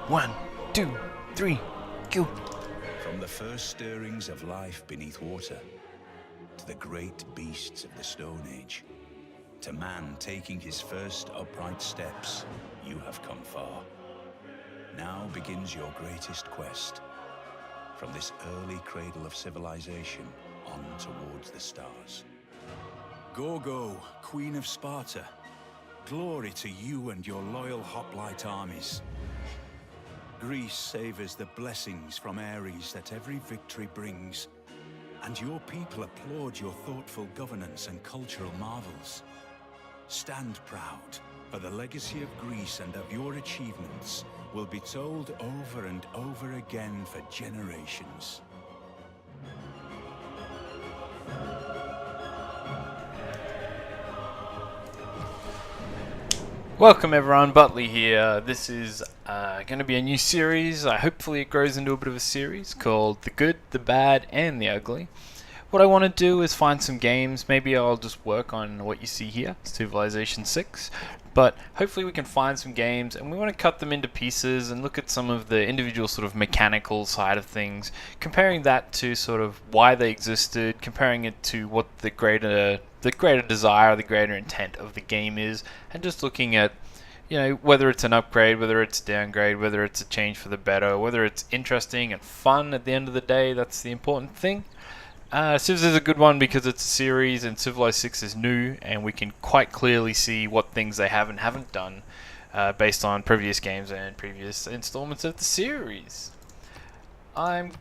1, 2, 3, go. From the first stirrings of life beneath water, to the great beasts of the Stone Age, to man taking his first upright steps, you have come far. Now begins your greatest quest. From this early cradle of civilization on towards the stars. Gorgo, Queen of Sparta, glory to you and your loyal hoplite armies. Greece savors the blessings from Ares that every victory brings, and your people applaud your thoughtful governance and cultural marvels. Stand proud, for the legacy of Greece and of your achievements will be told over and over again for generations. Welcome everyone, Butley here. This is going to be a new series. Hopefully it grows into a bit of a series called The Good, The Bad and The Ugly. What I want to do is find some games. Maybe I'll just work on what you see here, Civilization 6. But hopefully we can find some games and we want to cut them into pieces and look at some of the individual sort of mechanical side of things, comparing that to sort of why they existed, comparing it to what the greater desire, the greater intent of the game is, and just looking at, you know, whether it's an upgrade, whether it's a downgrade, whether it's a change for the better, whether it's interesting and fun at the end of the day. That's the important thing. Civs is a good one because it's a series and Civilized 6 is new and we can quite clearly see what things they have and haven't done based on previous games and previous installments of the series. I'm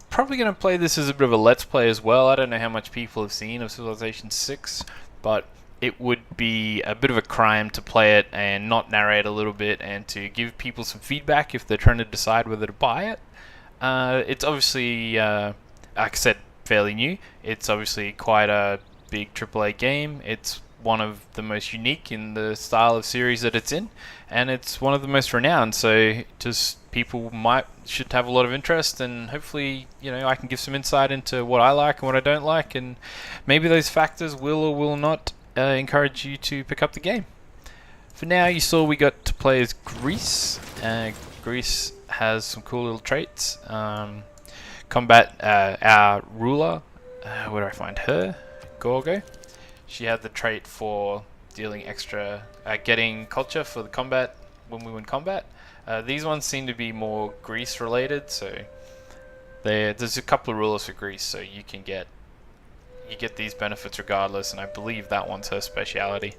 probably going to play this as a bit of a let's play as well. I don't know how much people have seen of Civilization 6, but it would be a bit of a crime to play it and not narrate a little bit and to give people some feedback if they're trying to decide whether to buy it. It's obviously, like I said, fairly new. It's obviously quite a big AAA game. It's one of the most unique in the style of series that it's in, and it's one of the most renowned, so just people should have a lot of interest, and hopefully, you know, I can give some insight into what I like and what I don't like, and maybe those factors will or will not encourage you to pick up the game. For now, you saw we got to play as Greece. Greece has some cool little traits. Combat, our ruler, where do I find her? Gorgo. She had the trait for dealing extra, getting culture for the combat when we win combat. These ones seem to be more Greece related, so there's a couple of rulers for Greece, so you get these benefits regardless, and I believe that one's her speciality.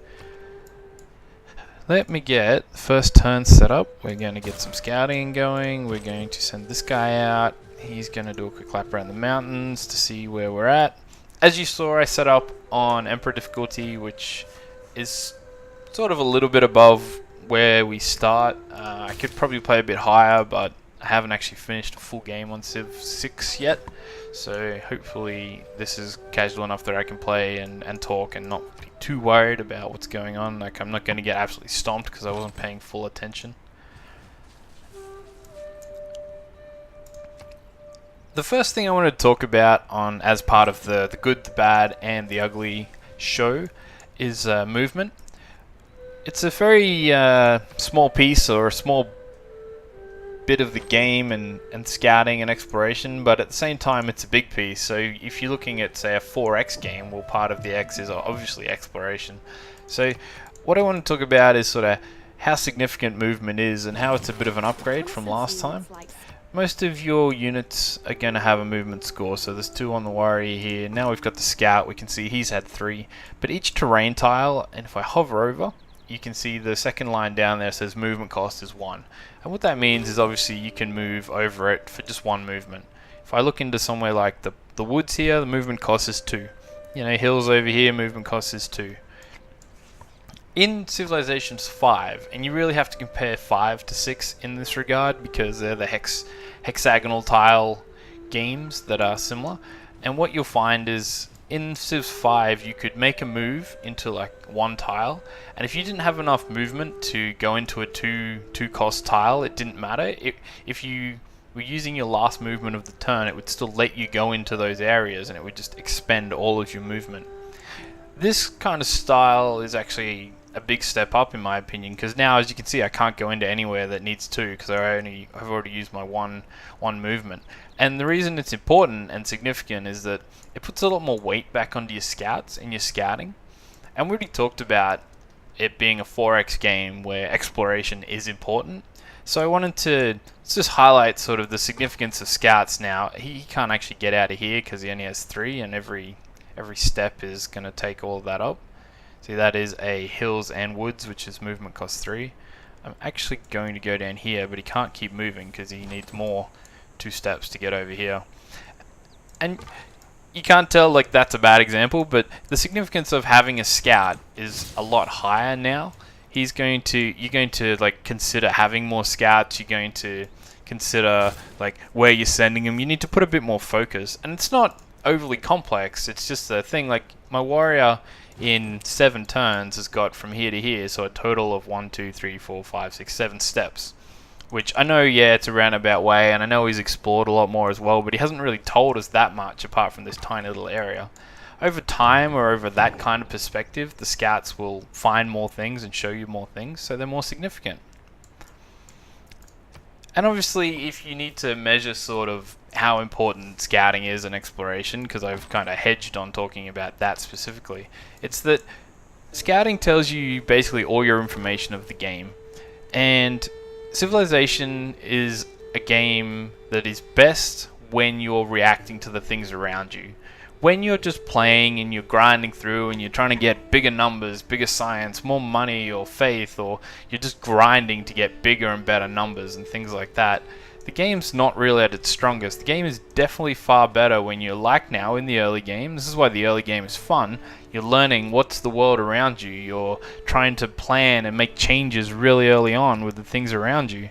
Let me get the first turn set up. We're going to get some scouting going. We're going to send this guy out. He's going to do a quick lap around the mountains to see where we're at. As you saw, I set up on Emperor difficulty, which is sort of a little bit above where we start. I could probably play a bit higher, but I haven't actually finished a full game on Civ 6 yet. So hopefully this is casual enough that I can play and talk and not be too worried about what's going on. Like, I'm not going to get absolutely stomped because I wasn't paying full attention. The first thing I want to talk about as part of the Good, the Bad and the Ugly show is movement. It's a very small piece or a small bit of the game and scouting and exploration, but at the same time it's a big piece. So if you're looking at, say, a 4X game, well, part of the X is obviously exploration. So what I want to talk about is sort of how significant movement is and how it's a bit of an upgrade from last time. Most of your units are going to have a movement score, so there's 2 on the warrior here. Now we've got the scout, we can see he's had 3. But each terrain tile, and if I hover over, you can see the second line down there says movement cost is 1. And what that means is obviously you can move over it for just 1 movement. If I look into somewhere like the woods here, the movement cost is 2. You know, hills over here, movement cost is 2. In Civilizations 5, and you really have to compare 5 to 6 in this regard because they're the hexagonal tile games that are similar, and what you'll find is in Civ 5 you could make a move into like 1 tile, and if you didn't have enough movement to go into a 2 cost tile, it didn't matter. If you were using your last movement of the turn, it would still let you go into those areas and it would just expend all of your movement. This kind of style is actually a big step up in my opinion, because now, as you can see, I can't go into anywhere that needs two because I've already used my one movement. And the reason it's important and significant is that it puts a lot more weight back onto your scouts and your scouting. And we already talked about it being a 4x game where exploration is important. So I wanted to just highlight sort of the significance of scouts now. He can't actually get out of here because he only has 3, and every step is going to take all of that up. See, that is a hills and woods, which is movement cost 3. I'm actually going to go down here, but he can't keep moving because he needs more 2 steps to get over here. And you can't tell like that's a bad example, but the significance of having a scout is a lot higher now. You're going to like consider having more scouts. You're going to consider like where you're sending them. You need to put a bit more focus, and it's not overly complex. It's just a thing like my warrior in 7 turns has got from here to here, so a total of 1, 2, 3, 4, 5, 6, 7 steps. Which I know, yeah, it's a roundabout way, and I know he's explored a lot more as well, but he hasn't really told us that much apart from this tiny little area. Over time, or over that kind of perspective, the scouts will find more things and show you more things, so they're more significant. And obviously, if you need to measure sort of how important scouting is and exploration, because I've kind of hedged on talking about that specifically, it's that scouting tells you basically all your information of the game. And Civilization is a game that is best when you're reacting to the things around you. When you're just playing and you're grinding through and you're trying to get bigger numbers, bigger science, more money or faith, or you're just grinding to get bigger and better numbers and things like that, the game's not really at its strongest. The game is definitely far better when you're like now in the early game. This is why the early game is fun. You're learning what's the world around you. You're trying to plan and make changes really early on with the things around you.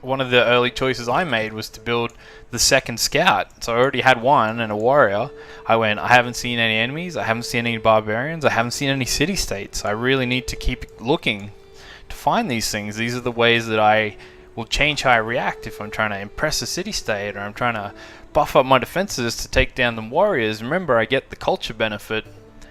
One of the early choices I made was to build the second scout. So I already had one and a warrior. I haven't seen any enemies, I haven't seen any barbarians, I haven't seen any city-states. I really need to keep looking to find these things. These are the ways that I will change how I react if I'm trying to impress a city-state or I'm trying to buff up my defenses to take down the warriors. Remember, I get the culture benefit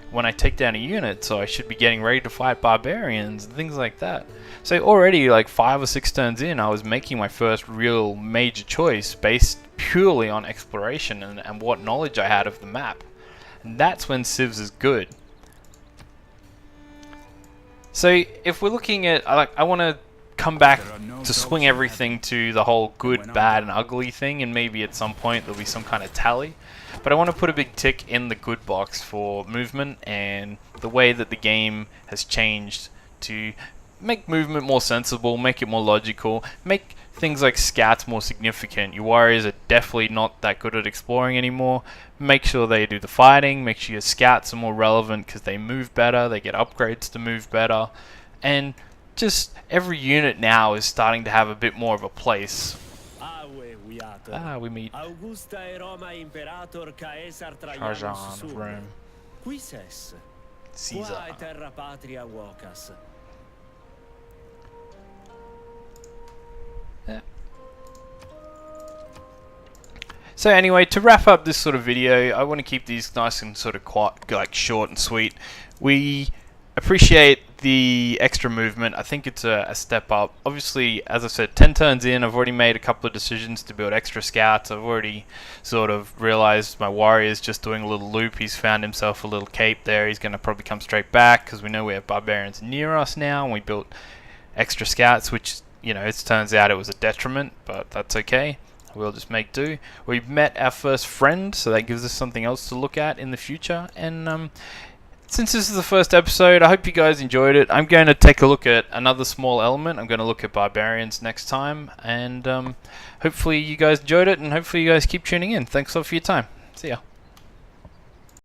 when I take down a unit, so I should be getting ready to fight barbarians and things like that. So already like 5 or 6 turns in, I was making my first real major choice based purely on exploration and what knowledge I had of the map. And that's when Civs is good. So if we're looking at, I want to come back to swing everything to the whole good, bad and ugly thing, and maybe at some point there'll be some kind of tally. But I want to put a big tick in the good box for movement and the way that the game has changed to make movement more sensible, make it more logical, make things like scouts more significant. Your warriors are definitely not that good at exploring anymore. Make sure they do the fighting, make sure your scouts are more relevant because they move better, they get upgrades to move better, and just every unit now is starting to have a bit more of a place. We meet Trajan, Rome, Caesar. Yeah. So anyway, to wrap up this sort of video, I want to keep these nice and sort of quite like short and sweet. We appreciate the extra movement. I think it's a step up. Obviously, as I said, 10 turns in, I've already made a couple of decisions to build extra scouts. I've already sort of realized my warrior's just doing a little loop. He's found himself a little cape there. He's going to probably come straight back because we know we have barbarians near us now, and we built extra scouts, which, you know, it turns out it was a detriment, but that's okay. We'll just make do. We've met our first friend, so that gives us something else to look at in the future. And since this is the first episode, I hope you guys enjoyed it. I'm going to take a look at another small element. I'm going to look at barbarians next time, and hopefully you guys enjoyed it, and hopefully you guys keep tuning in. Thanks a lot for your time. See ya.